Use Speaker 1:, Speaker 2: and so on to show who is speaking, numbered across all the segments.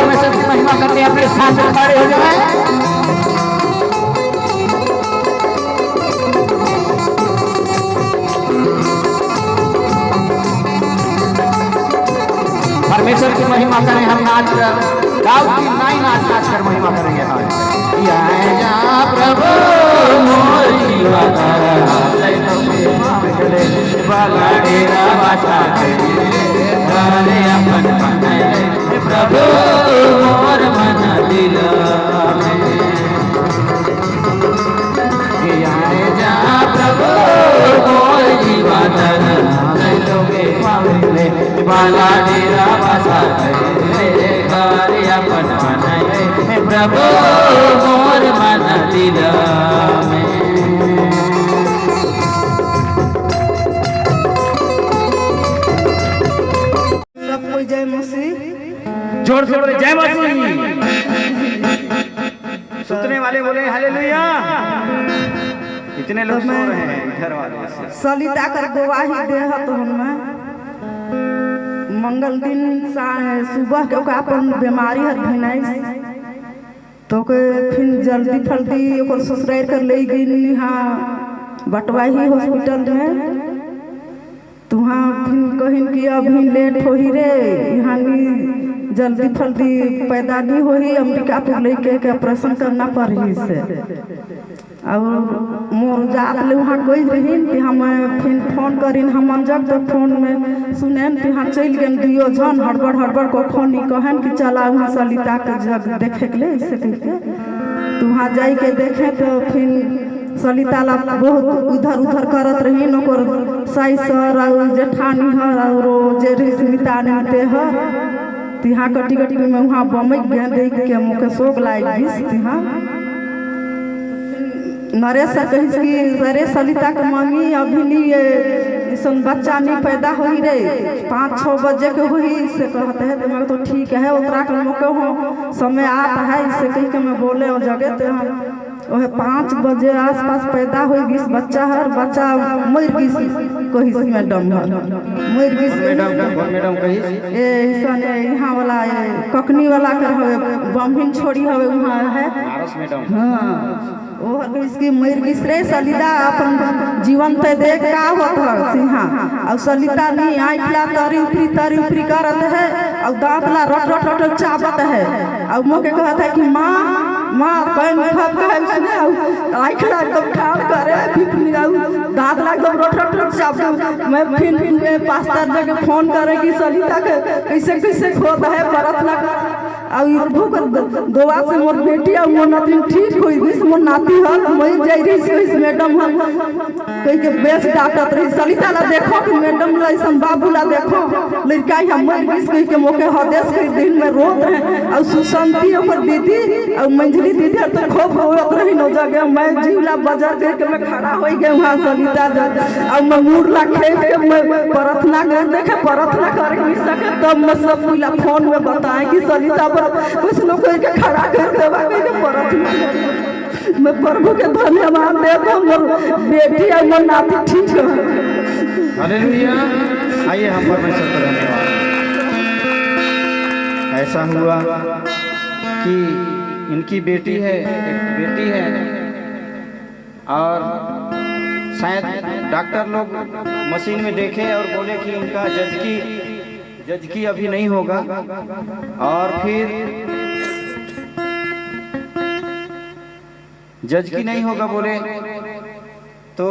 Speaker 1: परमेश्वर की महिमा करने अपने स्थान पर खड़े हो जाए। परमेश्वर की महिमा करें, हम नाच कर दाऊद की नाई नाच नाच कर महिमा करेंगे। हाँ प्रभु मोरी प्रभु मोर मन दिल प्रभु मोर जीवन बाला डेरा बसा अपन मन प्रभु मोर मन दिल
Speaker 2: सब कोई जय मसीह,
Speaker 1: जोर से बोले जय मसीह। सुनने वाले बोले हालेलुया। इतने लोग सो रहे हैं घर वाले।
Speaker 2: सलिता कर गवाही देहत हमें मंगल दिन सुबह के अपन बीमारी हर भिनाई तो के फिर जल्दी फल्दी ओकर ससुराल कर ले गई हाँ बटवाही हॉस्पिटल में। तो वहाँ फिर कहिन कि अभी लेट हो ही रे यहाँ जल्दी फल्दी पैदा नहीं हो ही अमेरिका पर लेके के ऑपरेशन करना पड़ी से। और मोर जात ले वहाँ गई रही कि हम फिर फोन करीन हम जब तक फोन में सुनेन कि हाँ चल गए दियो जन हड़बड़ हड़बड़ कखनी कहन कि चला वहाँ सलिता के जग देखे के लिए ऐसे करके। तो वहाँ जाई के देखे तो फिर सलिता ला बहुत उधर उधर करत रही नोकर साई सर और जेठानी हर और जे स्मिता ने हर तिहा कटी कटी में वहाँ बमई गए देख के मुके सोग लाग गई तिहा नरेश कही कि अरे सलिता के मम्मी अभी नहीं ऐसन बच्चा नहीं पैदा हुई रे 5-6 बजे के हुई से कहते हैं तो मैं तो ठीक है उतरा के मौके हो समय आता है इससे कही के मैं बोले और जगह तो वह 5 बजे आसपास पैदा हुई गई बच्चा हर बच्चा मर गई कही मैडम मर गई
Speaker 1: मैडम कही
Speaker 2: यहाँ वाला ककनी वाला कर बम्बिन छोड़ी हवे वहाँ है हाँ वो इसकी मर गई रे सलिता अपन जीवन पे देख का होता सिंहा और सलिता नहीं आइला तरी ऊपरी करत है और दांत ला रट रट रट चाबत है और मुके कहता है कि माँ पैन खप है उसने आइला एकदम ठाड़ करे दांत ला एकदम रट रट रट चाबत। मैं फिर पास्टर जगह फोन करे कि सलिता के कैसे कैसे खोद है प्रार्थना और भूख दुआ से मोर बेटी और मोर नाती ठीक हुई गई मोर नाती हल मैं जाई रही मैडम हल कह के बेस डाकत रही सलिता ला देखो कि मैडम ला ऐसा बाबू ला देखो लड़का हम मर गई कह के मोके हदेश के दिन में रोत रहे और सुशांति और दीदी और मंजली दीदी तो खूब रोत रही नो जगह मैं जीवला बाजार करके मैं खड़ा हो गए वहाँ सलिता और मैं मूड ला खेल के मैं प्रार्थना कर देखे प्रार्थना कर नहीं सके तब मैं सब पूरा फोन में बताएं कि सलिता कुछ लोग के खड़ा कर देवा के प्रार्थना मैं प्रभु के धन्यवाद देता हूँ बेटी और मोर नाती ठीक है।
Speaker 1: हालेलुया। आइए हम परमेश्वर को धन्यवाद। ऐसा हुआ कि इनकी बेटी है और शायद डॉक्टर लोग मशीन में देखे और बोले कि इनका जज की अभी नहीं होगा। और फिर जज की नहीं होगा बोले तो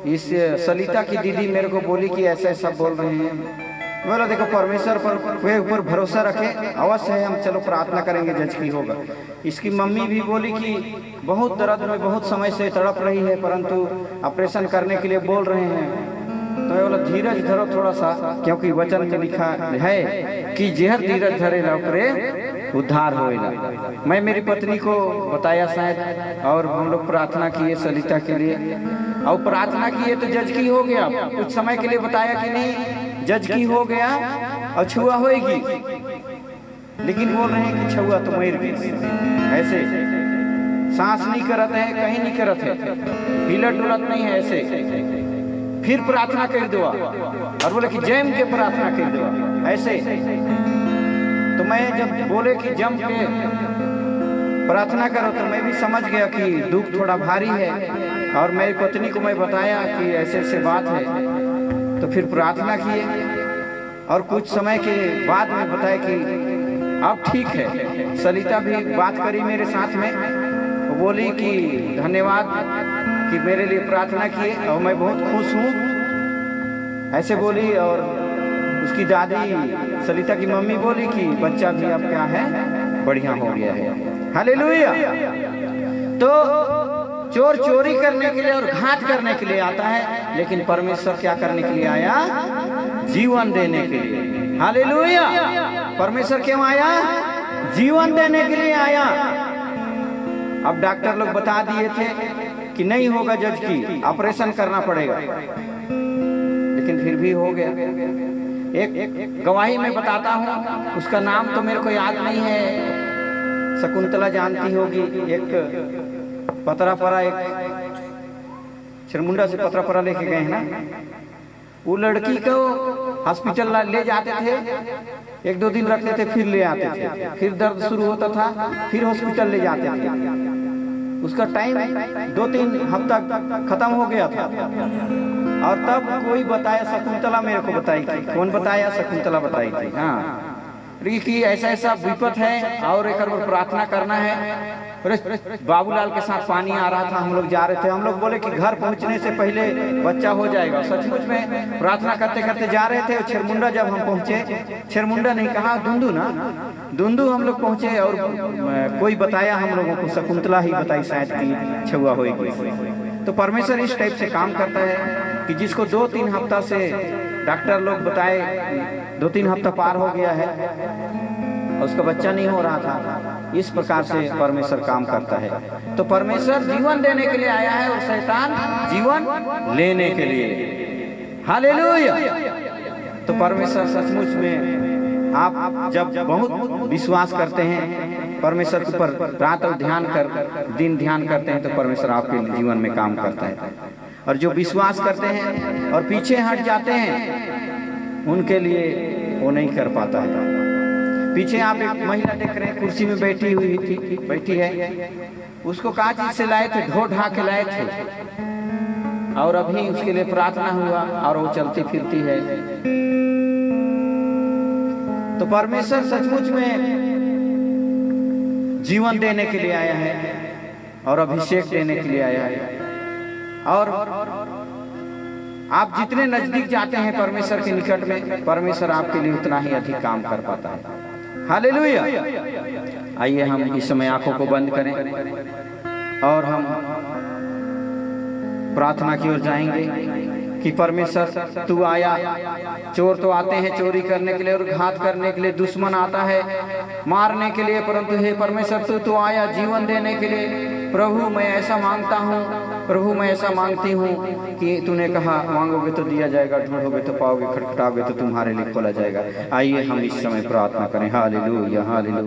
Speaker 1: इस सलिता की दीदी मेरे को बोली कि ऐसे सब बोल रहे हैं। बोला देखो परमेश्वर पर ऊपर भरोसा रखे अवश्य है हम चलो प्रार्थना करेंगे जज की होगा। इसकी मम्मी भी बोली कि बहुत दर्द में बहुत समय से तड़प रही है परंतु ऑपरेशन करने के लिए बोल रहे हैं। तो बोला धीरज धरो थोड़ा सा क्योंकि वचन में लिखा है कि जेहर धीरज धरे करे उद्धार होएगा। मैं मेरी पत्नी को बताया शायद और हम लोग प्रार्थना किए सलिता के लिए और प्रार्थना किए तो जज की हो गया। कुछ समय के लिए बताया कि नहीं जज की हो गया और छुआ होएगी लेकिन बोल रहे हैं कि छुआ तो मर गई। ऐसे सांस नहीं करत है कहीं नहीं करत है हिलत डुलत नहीं है ऐसे। फिर प्रार्थना कर दो और बोले कि जैम के प्रार्थना कर दो ऐसे। तो मैं जब बोले कि जम के प्रार्थना करो तो मैं भी समझ गया कि दुख थोड़ा भारी है, और मेरी पत्नी को मैं बताया कि ऐसे ऐसे बात है, तो फिर प्रार्थना किए और कुछ समय के बाद में बताया कि अब ठीक है। सलिता भी बात करी मेरे साथ में, वो बोली कि धन्यवाद कि मेरे लिए प्रार्थना किए और मैं बहुत खुश हूँ, ऐसे बोली। और उसकी दादी सलिता की मम्मी बोली कि बच्चा भी अब क्या है, बढ़िया हो गया है। हालेलुया। तो चोर चोरी करने के लिए और घात करने के लिए आता है, लेकिन परमेश्वर क्या करने के लिए आया? जीवन देने के लिए। हालेलुया। परमेश्वर क्यों आया? जीवन देने के लिए आया। अब डॉक्टर लोग बता दिए थे कि नहीं होगा जज की, ऑपरेशन करना पड़ेगा, लेकिन फिर भी हो गया। एक गवाही मैं बताता हूँ, उसका नाम तो मेरे को याद नहीं है, शकुंतला जानती होगी। एक पतरापरा, एक चिरमुंडा से पतरापरा लेके गए हैं ना, वो लड़की को हॉस्पिटल ले जाते थे, एक दो दिन रखते थे, फिर ले आते थे, फिर दर्द शुरू होता था, फिर हॉस्पिटल ले जाते थे। उसका टाइम 2-3 हफ्ता खत्म हो गया था, और तब कोई बताया, शकुंतला मेरे को बताई थी। कौन बताया? शकुंतला बताई थी। हाँ, कि ऐसा ऐसा विपत है और एक बार प्रार्थना करना है। बाबूलाल के साथ पानी आ रहा था, हम लोग जा रहे थे, हम लोग बोले कि घर पहुंचने से पहले बच्चा हो जाएगा। सचमुच में प्रार्थना करते करते जा रहे थे। छिरमुंडा जब हम पहुंचे, छिरमुंडा नहीं कहा, दुंदू ना, दुंदू हम लोग पहुंचे, और कोई बताया हम लोगों को, शकुंतला ही बताई शायद कि छुआ होगी। तो परमेश्वर इस टाइप से काम करता है कि जिसको 2-3 हफ्ता से डॉक्टर लोग बताए, 2-3 हफ्ता पार हो गया है और उसका बच्चा नहीं हो रहा था, इस प्रकार से परमेश्वर काम करता है। तो परमेश्वर जीवन देने के लिए आया है और शैतान जीवन लेने के लिए। हालेलुया। तो परमेश्वर सचमुच में आप जब बहुत विश्वास करते हैं परमेश्वर के ऊपर, रात और दिन ध्यान करते हैं, तो परमेश्वर आपके जीवन में काम करता है। और जो विश्वास करते हैं और पीछे हट जाते हैं, उनके लिए वो नहीं कर पाता है। पीछे आप एक महिला देख रहे हैं, कुर्सी में बैठी है, उसको कहा चीज से लाए थे, ढो ढा के लाए थे, और अभी उसके लिए प्रार्थना हुआ और वो चलती फिरती है। तो परमेश्वर सचमुच में जीवन देने के लिए आया है और अभिषेक देने के लिए आया है। और आप जितने नजदीक जाते हैं परमेश्वर के निकट में, परमेश्वर आपके लिए उतना ही अधिक काम कर पाता है। हालेलुया। आइए हम इस समय आंखों को बंद करें और हम प्रार्थना की ओर जाएंगे कि परमेश्वर तू आया। चोर तो आते हैं चोरी करने के लिए और घात करने के लिए, दुश्मन आता है मारने के लिए, परंतु हे परमेश्वर तू आया जीवन देने के लिए। प्रभु मैं ऐसा मांगता हूँ, प्रभु मैं ऐसा मांगती हूँ कि तूने कहा मांगोगे तो दिया जाएगा, ढूंढोगे तो पाओगे, खटखटाओगे तो तुम्हारे लिए खोला जाएगा। आइए हम इस समय प्रार्थना करें। Hallelujah, hallelujah.